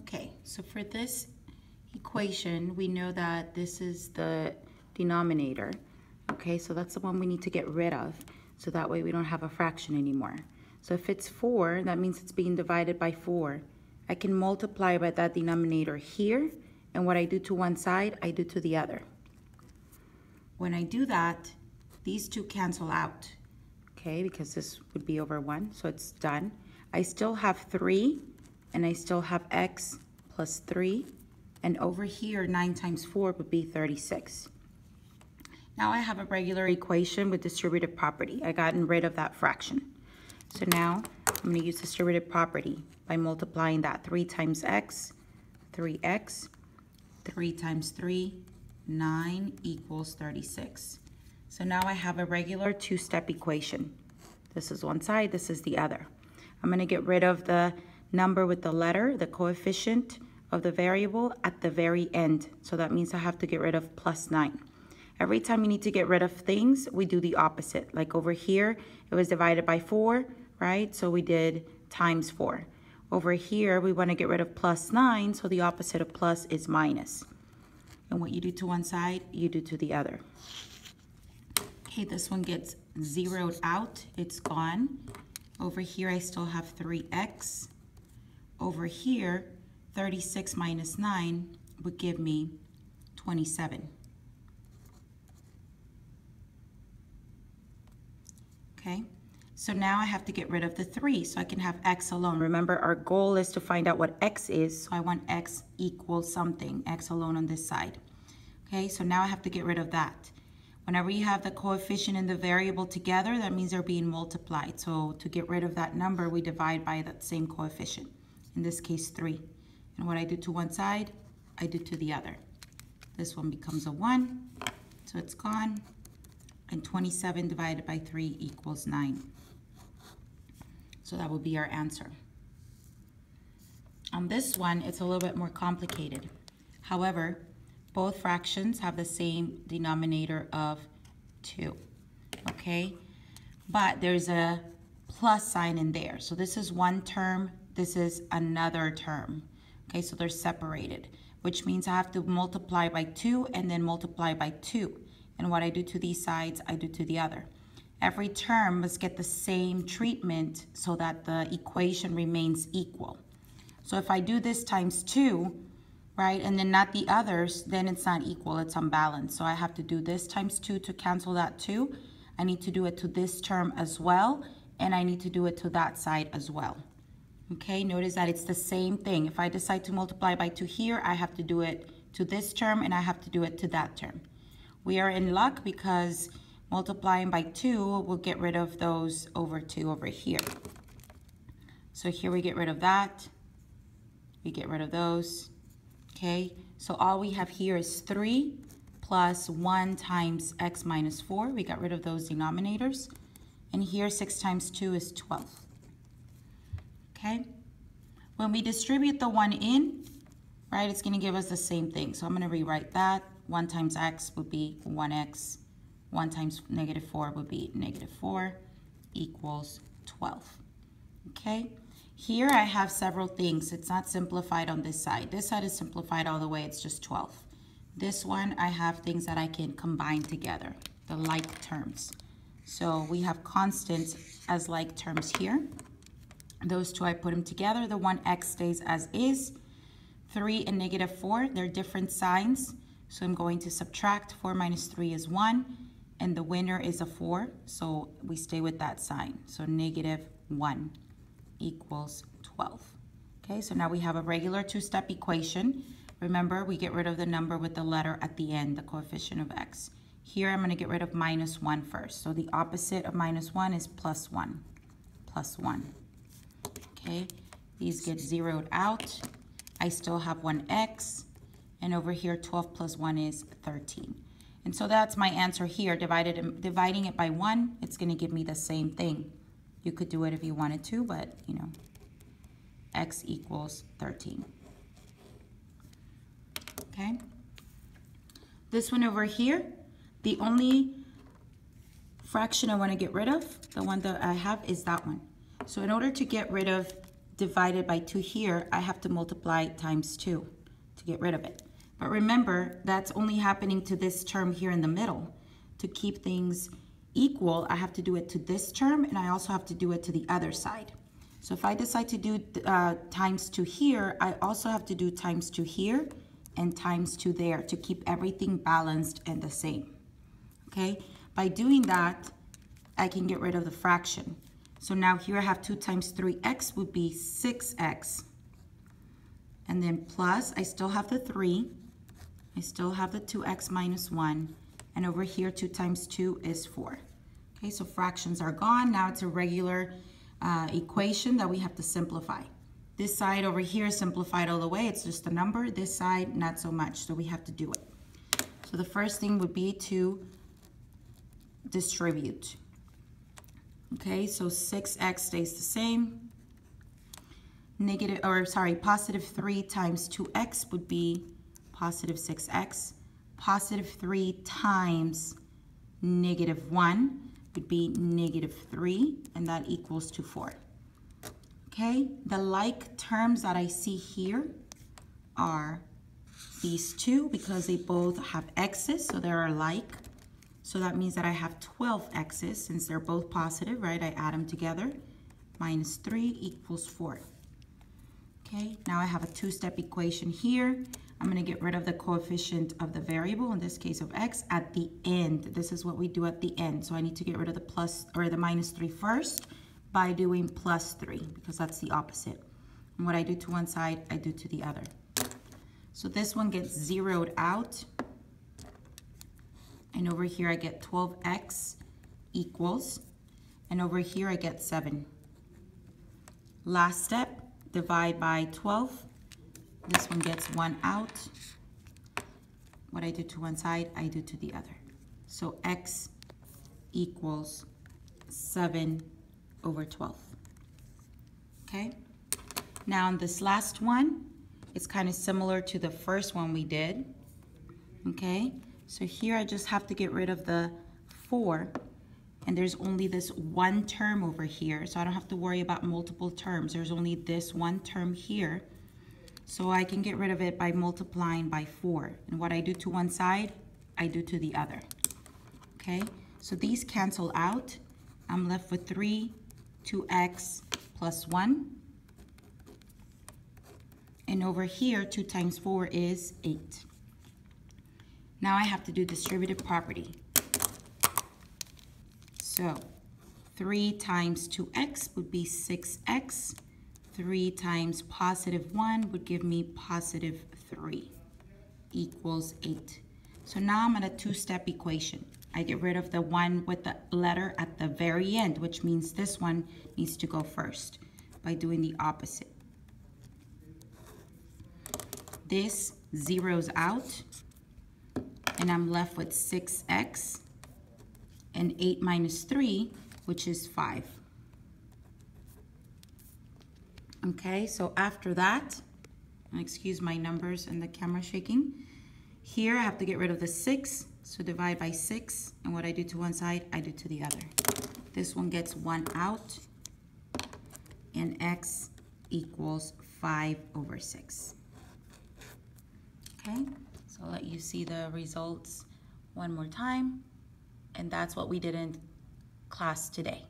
Okay, so for this equation, we know that this is the denominator. Okay, so that's the one we need to get rid of. So that way we don't have a fraction anymore. So if it's 4, that means it's being divided by 4. I can multiply by that denominator here, and what I do to one side, I do to the other. When I do that, these two cancel out, okay, because this would be over 1, so it's done. I still have 3, and I still have x plus 3, and over here, 9 times 4 would be 36. Now I have a regular equation with distributive property. I gotten rid of that fraction. So now I'm going to use distributive property by multiplying that. 3 times x, 3x, 3 times 3, 9 equals 36. So now I have a regular two-step equation. This is one side, this is the other. I'm going to get rid of the number with the letter, the coefficient of the variable at the very end. So that means I have to get rid of plus 9. Every time you need to get rid of things, we do the opposite. Like over here, it was divided by 4, right? So we did times 4. Over here, we want to get rid of plus 9, so the opposite of plus is minus. And what you do to one side, you do to the other. Okay, this one gets zeroed out. It's gone. Over here, I still have 3x. Over here, 36 minus 9 would give me 27. Okay, so now I have to get rid of the 3 so I can have x alone. Remember, our goal is to find out what x is, so I want x equals something, x alone on this side. Okay, so now I have to get rid of that. Whenever you have the coefficient and the variable together, that means they're being multiplied. So to get rid of that number, we divide by that same coefficient, in this case 3. And what I do to one side, I do to the other. This one becomes a 1, so it's gone. And 27 divided by 3 equals 9. So that would be our answer. On this one, it's a little bit more complicated. However, both fractions have the same denominator of 2, okay? But there's a plus sign in there. So this is one term, this is another term. Okay, so they're separated, which means I have to multiply by 2 and then multiply by 2. And what I do to these sides, I do to the other. Every term must get the same treatment so that the equation remains equal. So if I do this times 2, right, and then not the others, then it's not equal, it's unbalanced. So I have to do this times 2 to cancel that 2. I need to do it to this term as well, and I need to do it to that side as well. Okay, notice that it's the same thing. If I decide to multiply by 2 here, I have to do it to this term, and I have to do it to that term. We are in luck because multiplying by 2 will get rid of those over 2 over here. So here we get rid of that. We get rid of those. Okay, so all we have here is 3 plus 1 times x minus 4. We got rid of those denominators. And here 6 times 2 is 12. Okay, when we distribute the 1 in, right, it's going to give us the same thing. So I'm going to rewrite that. 1 times x would be 1x. 1 times negative 4 would be negative 4 equals 12. Okay, here I have several things. It's not simplified on this side. This side is simplified all the way. It's just 12. This one, I have things that I can combine together, the like terms. So we have constants as like terms here. Those two, I put them together. The 1x stays as is. 3 and negative 4, they're different signs. So I'm going to subtract. 4 minus 3 is 1. And the winner is a 4. So we stay with that sign. So negative 1 equals 12. Okay, so now we have a regular two-step equation. Remember, we get rid of the number with the letter at the end, the coefficient of x. Here I'm going to get rid of minus 1 first. So the opposite of minus 1 is plus 1. Plus 1. Okay, these get zeroed out. I still have 1x. And over here, 12 plus 1 is 13. And so that's my answer here. Dividing it by 1, it's going to give me the same thing. You could do it if you wanted to, but, you know, x equals 13. Okay? This one over here, the only fraction I want to get rid of, the one that I have, is that one. So in order to get rid of divided by 2 here, I have to multiply times 2 to get rid of it. But remember, that's only happening to this term here in the middle. To keep things equal, I have to do it to this term, and I also have to do it to the other side. So if I decide to do times 2 here, I also have to do times 2 here and times 2 there to keep everything balanced and the same. Okay? By doing that, I can get rid of the fraction. So now here I have 2 times 3x would be 6x. And then plus, I still have the 3. I still have the 2x minus 1. And over here, 2 times 2 is 4. Okay, so fractions are gone. Now it's a regular equation that we have to simplify. This side over here is simplified all the way. It's just a number. This side, not so much. So we have to do it. So the first thing would be to distribute. Okay, so 6x stays the same. Positive 3 times 2x would be positive 6x. Positive 3 times negative 1 would be negative 3, and that equals to 4. Okay, the like terms that I see here are these two because they both have x's, so they are like. So that means that I have 12 x's since they're both positive, right? I add them together. Minus 3 equals 4. Okay, now I have a two-step equation here. I'm going to get rid of the coefficient of the variable, in this case of x, at the end. This is what we do at the end. So I need to get rid of the plus or the minus 3 first by doing plus 3 because that's the opposite. And what I do to one side, I do to the other. So this one gets zeroed out. And over here I get 12x equals, and over here I get 7. Last step, divide by 12. This one gets 1 out. What I do to one side, I do to the other. So x equals 7 over 12. Okay? Now in this last one, it's kind of similar to the first one we did. Okay? So here I just have to get rid of the 4, and there's only this one term over here, so I don't have to worry about multiple terms. There's only this one term here, so I can get rid of it by multiplying by 4. And what I do to one side, I do to the other. Okay, so these cancel out. I'm left with 3, 2x plus 1. And over here, 2 times 4 is 8. Now I have to do distributive property. So 3 times 2x would be 6x. 3 times positive 1 would give me positive 3 equals 8. So now I'm at a two-step equation. I get rid of the one with the letter at the very end, which means this one needs to go first by doing the opposite. This zeroes out, and I'm left with 6x and 8 minus 3, which is 5. Okay, so after that, excuse my numbers and the camera shaking. Here I have to get rid of the 6, so divide by 6, and what I do to one side, I do to the other. This one gets 1 out, and x equals 5 over 6. Okay, so I'll let you see the results one more time, and that's what we did in class today.